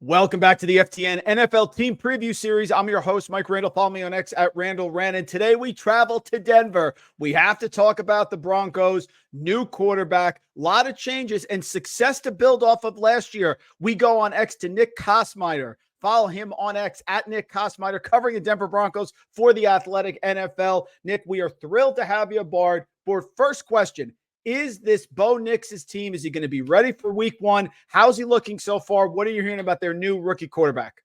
Welcome back to the FTN NFL Team Preview Series. I'm your host, Mike Randle. Follow me on X at Randle Ran. And today we travel to Denver. We have to talk about the Broncos, new quarterback, a lot of changes and success to build off of last year. We go on X to Nick Kosmider. Follow him on X at Nick Kosmider, covering the Denver Broncos for the Athletic NFL. Nick, we are thrilled to have you aboard. For first question, is this Bo Nix's team? Is he going to be ready for week one? How's he looking so far? What are you hearing about their new rookie quarterback?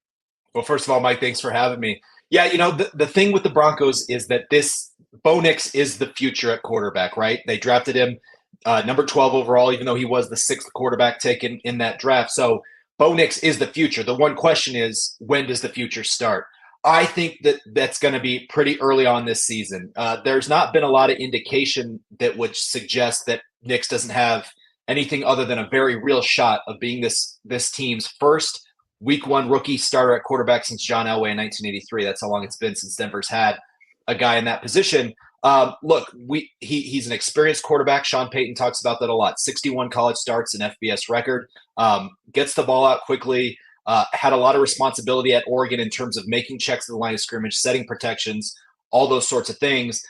Well, first of all, Mike, thanks for having me. Yeah, the thing with the Broncos is that this Bo Nix is the future at quarterback, right? They drafted him number 12 overall, even though he was the sixth quarterback taken in that draft. So Bo Nix is the future. The one question is, when does the future start? I think that's going to be pretty early on this season. There's not been a lot of indication that would suggest that Nix doesn't have anything other than a very real shot of being this team's first week one rookie starter at quarterback since John Elway in 1983. That's how long it's been since Denver's had a guy in that position. Look, he's an experienced quarterback. Sean Payton talks about that a lot. 61 college starts, an FBS record. Gets the ball out quickly. Had a lot of responsibility at Oregon in terms of making checks at the line of scrimmage, setting protections, all those sorts of things.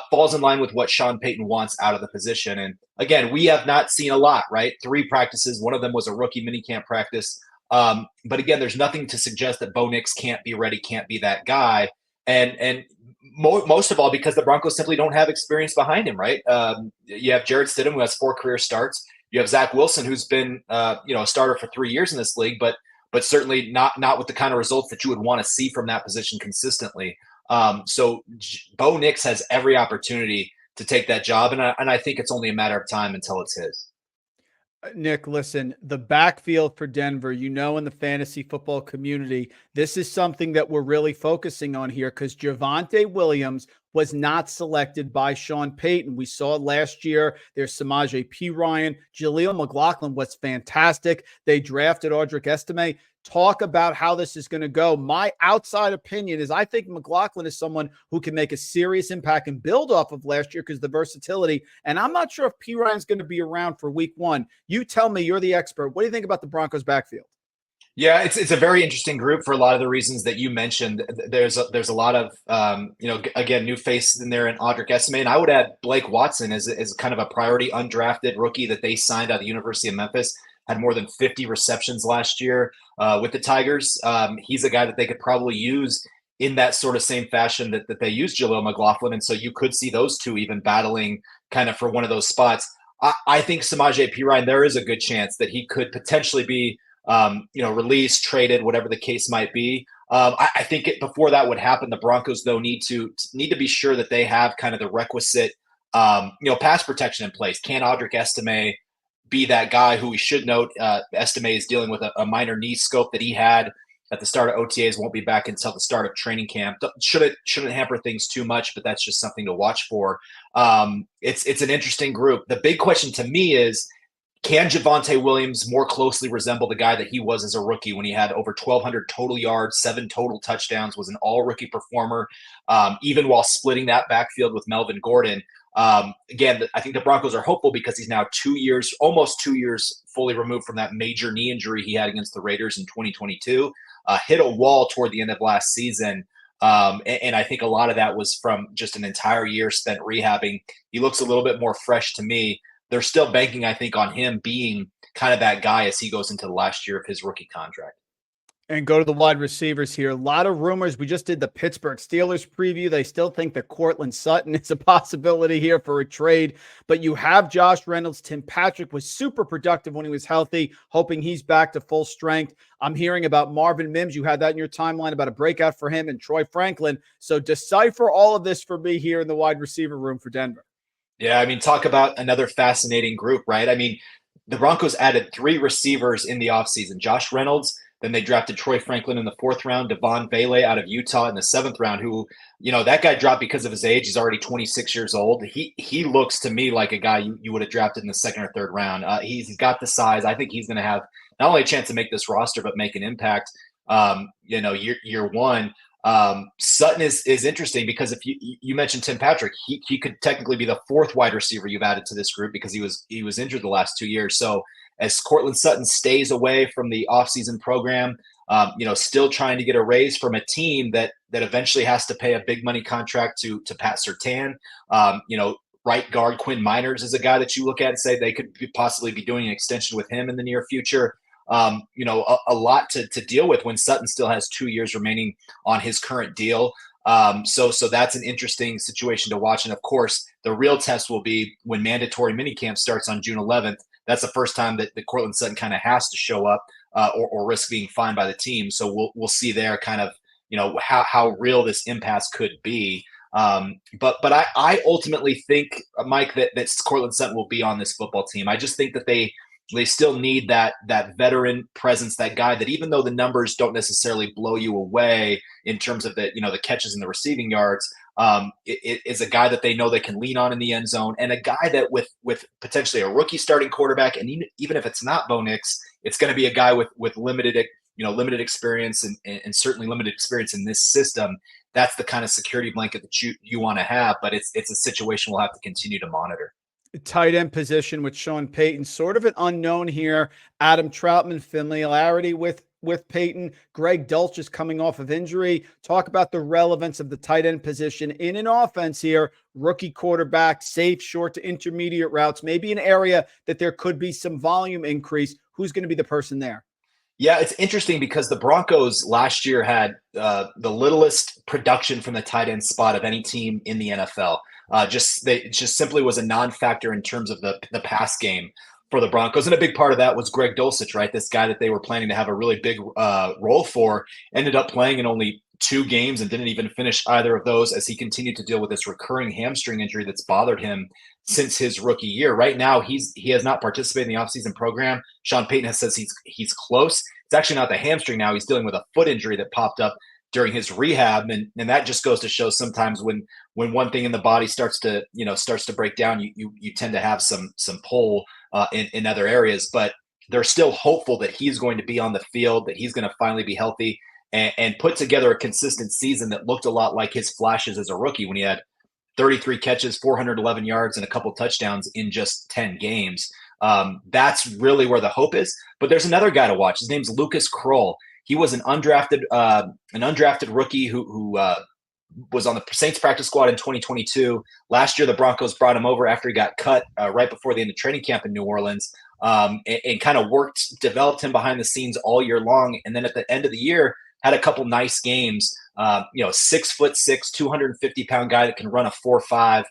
Falls in line with what Sean Payton wants out of the position. And again, we have not seen a lot, right? 3 practices. One of them was a rookie minicamp practice. But again, there's nothing to suggest that Bo Nix can't be ready, can't be that guy. And most of all, because the Broncos simply don't have experience behind him, right? You have Jarrett Stidham, who has 4 career starts. You have Zach Wilson, who's been a starter for 3 years in this league, but certainly not with the kind of results that you would want to see from that position consistently. So Bo Nix has every opportunity to take that job, and I think it's only a matter of time until it's his. Nick, listen, the backfield for Denver, in the fantasy football community, this is something that we're really focusing on here because Javonte Williams was not selected by Sean Payton. We saw last year, there's Samaje Perine. Jaleel McLaughlin was fantastic. They drafted Audric Estime. Talk about how this is going to go. My outside opinion is I think McLaughlin is someone who can make a serious impact and build off of last year because the versatility. And I'm not sure if Perine's going to be around for week one. You tell me, you're the expert. What do you think about the Broncos backfield? Yeah, it's a very interesting group for a lot of the reasons that you mentioned. There's a lot of again, new face in there in Audric Estime, and I would add Blake Watson as kind of a priority undrafted rookie that they signed out of the University of Memphis. Had more than 50 receptions last year with the Tigers. He's a guy that they could probably use in that sort of same fashion that they used Jaleel McLaughlin, and so you could see those two even battling kind of for one of those spots. I think Samaje Perine, there is a good chance that he could potentially be released, traded, whatever the case might be. I think before that would happen, the Broncos though need to be sure that they have kind of the requisite pass protection in place. Can Audric Estime be that guy who we should note? Estime is dealing with a minor knee scope that he had at the start of OTAs, won't be back until the start of training camp. Shouldn't hamper things too much, but that's just something to watch for. It's an interesting group. The big question to me is, can Javonte Williams more closely resemble the guy that he was as a rookie when he had over 1,200 total yards, 7 total touchdowns, was an all-rookie performer, even while splitting that backfield with Melvin Gordon? Again, I think the Broncos are hopeful because he's now almost 2 years fully removed from that major knee injury he had against the Raiders in 2022. Hit a wall toward the end of last season. And I think a lot of that was from just an entire year spent rehabbing. He looks a little bit more fresh to me. They're still banking, I think, on him being kind of that guy as he goes into the last year of his rookie contract. And go to the wide receivers here. A lot of rumors. We just did the Pittsburgh Steelers preview. They still think that Courtland Sutton is a possibility here for a trade. But you have Josh Reynolds. Tim Patrick was super productive when he was healthy, hoping he's back to full strength. I'm hearing about Marvin Mims. You had that in your timeline about a breakout for him and Troy Franklin. So decipher all of this for me here in the wide receiver room for Denver. Yeah, I mean, talk about another fascinating group, right? I mean, the Broncos added 3 receivers in the offseason. Josh Reynolds, then they drafted Troy Franklin in the 4th round, Devon Vele out of Utah in the 7th round, who, that guy dropped because of his age. He's already 26 years old. He looks to me like a guy you would have drafted in the 2nd or 3rd round. He's got the size. I think he's going to have not only a chance to make this roster, but make an impact, year one. Sutton is interesting because if you mentioned Tim Patrick, he could technically be the 4th wide receiver you've added to this group because he was injured the last 2 years. So as Courtland Sutton stays away from the offseason program, still trying to get a raise from a team that eventually has to pay a big money contract to Pat Surtain. Right guard Quinn Miners is a guy that you look at and say they could possibly be doing an extension with him in the near future. A lot to deal with when Sutton still has 2 years remaining on his current deal. So that's an interesting situation to watch. And of course, the real test will be when mandatory minicamp starts on June 11th. That's the first time that the Courtland Sutton kind of has to show up or risk being fined by the team. So we'll see there kind of, how real this impasse could be. But I ultimately think, Mike, that Courtland Sutton will be on this football team. I just think that they still need that veteran presence, that guy that even though the numbers don't necessarily blow you away in terms of the catches and the receiving yards, it is a guy that they know they can lean on in the end zone, and a guy that with potentially a rookie starting quarterback, and even if it's not Bo Nix, it's going to be a guy with limited experience and certainly limited experience in this system. That's the kind of security blanket that you want to have, but it's a situation we'll have to continue to monitor. Tight end position with Sean Payton, sort of an unknown here. Adam Troutman, familiarity with Payton. Greg Dulcich is coming off of injury. Talk about the relevance of the tight end position in an offense here. Rookie quarterback, safe, short to intermediate routes, maybe an area that there could be some volume increase. Who's going to be the person there? Yeah, it's interesting because the Broncos last year had the littlest production from the tight end spot of any team in the NFL. It just simply was a non-factor in terms of the pass game for the Broncos. And a big part of that was Greg Dulcich, right? This guy that they were planning to have a really big role for ended up playing in only 2 games and didn't even finish either of those as he continued to deal with this recurring hamstring injury that's bothered him since his rookie year. Right now, he has not participated in the offseason program. Sean Payton says he's close. It's actually not the hamstring now. He's dealing with a foot injury that popped up during his rehab, and that just goes to show sometimes when one thing in the body starts to break down, you tend to have some pull in other areas. But they're still hopeful that he's going to be on the field, that he's going to finally be healthy and put together a consistent season that looked a lot like his flashes as a rookie when he had 33 catches, 411 yards, and a couple touchdowns in just 10 games. That's really where the hope is. But there's another guy to watch. His name's Lucas Kroll. He was an undrafted rookie who was on the Saints practice squad in 2022. Last year, the Broncos brought him over after he got cut right before the end of training camp in New Orleans, and kind of developed him behind the scenes all year long. And then at the end of the year, had a couple nice games. 6'6", 250-pound guy that can run a 4.5.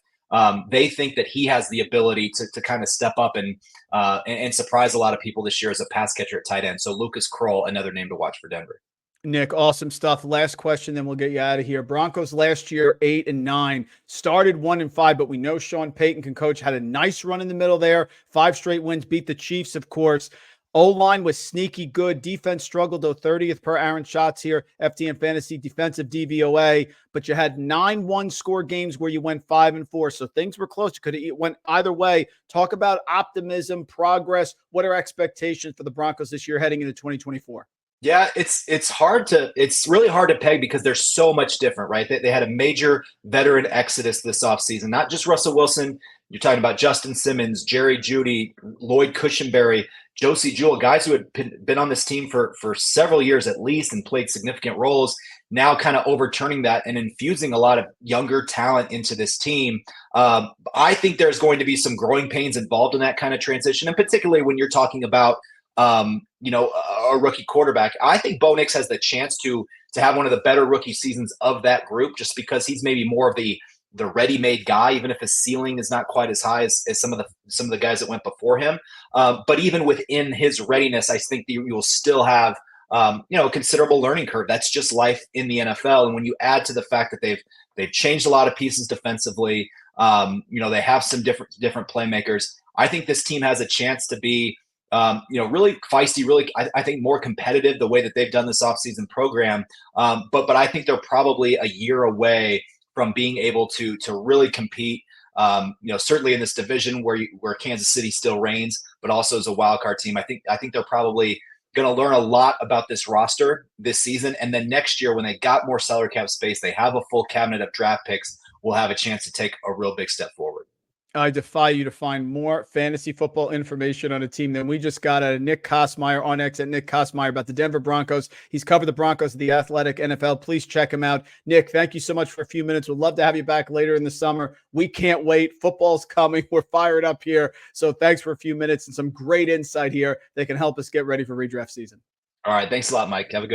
They think that he has the ability to kind of step up and surprise a lot of people this year as a pass catcher at tight end. So Lucas Kroll, another name to watch for Denver. Nick, awesome stuff. Last question, then we'll get you out of here. Broncos last year, 8-9, started 1-5, but we know Sean Payton can coach. Had a nice run in the middle there. 5 straight wins, beat the Chiefs, of course. O-line was sneaky good. Defense struggled, though, 30th per Aaron shots here. FTN Fantasy defensive DVOA. But you had 9 one-score games where you went 5-4. So things were close. You could have went either way. Talk about optimism, progress. What are expectations for the Broncos this year heading into 2024? Yeah, it's really hard to peg because they're so much different, right? They had a major veteran exodus this offseason. Not just Russell Wilson. You're talking about Justin Simmons, Jerry Jeudy, Lloyd Cushenberry, Josie Jewell, guys who had been on this team for several years at least and played significant roles, now kind of overturning that and infusing a lot of younger talent into this team. I think there's going to be some growing pains involved in that kind of transition, and particularly when you're talking about a rookie quarterback. I think Bo Nix has the chance to have one of the better rookie seasons of that group just because he's maybe more of the ready-made guy, even if his ceiling is not quite as high as some of the guys that went before him. But even within his readiness, I think that you will still have a considerable learning curve. That's just life in the NFL. And when you add to the fact that they've changed a lot of pieces defensively, they have some different playmakers. I think this team has a chance to be really feisty, really, I think more competitive the way that they've done this offseason program. But I think they're probably a year away from being able to really compete, certainly in this division where Kansas City still reigns, but also as a wild card team. I think they're probably going to learn a lot about this roster this season. And then next year, when they got more salary cap space, they have a full cabinet of draft picks, will have a chance to take a real big step forward. I defy you to find more fantasy football information on a team than we just got out of Nick Kosmider on X at Nick Kosmider about the Denver Broncos. He's covered the Broncos at The Athletic NFL. Please check him out. Nick, thank you so much for a few minutes. We'd love to have you back later in the summer. We can't wait. Football's coming. We're fired up here. So thanks for a few minutes and some great insight here that can help us get ready for redraft season. All right. Thanks a lot, Mike. Have a good one.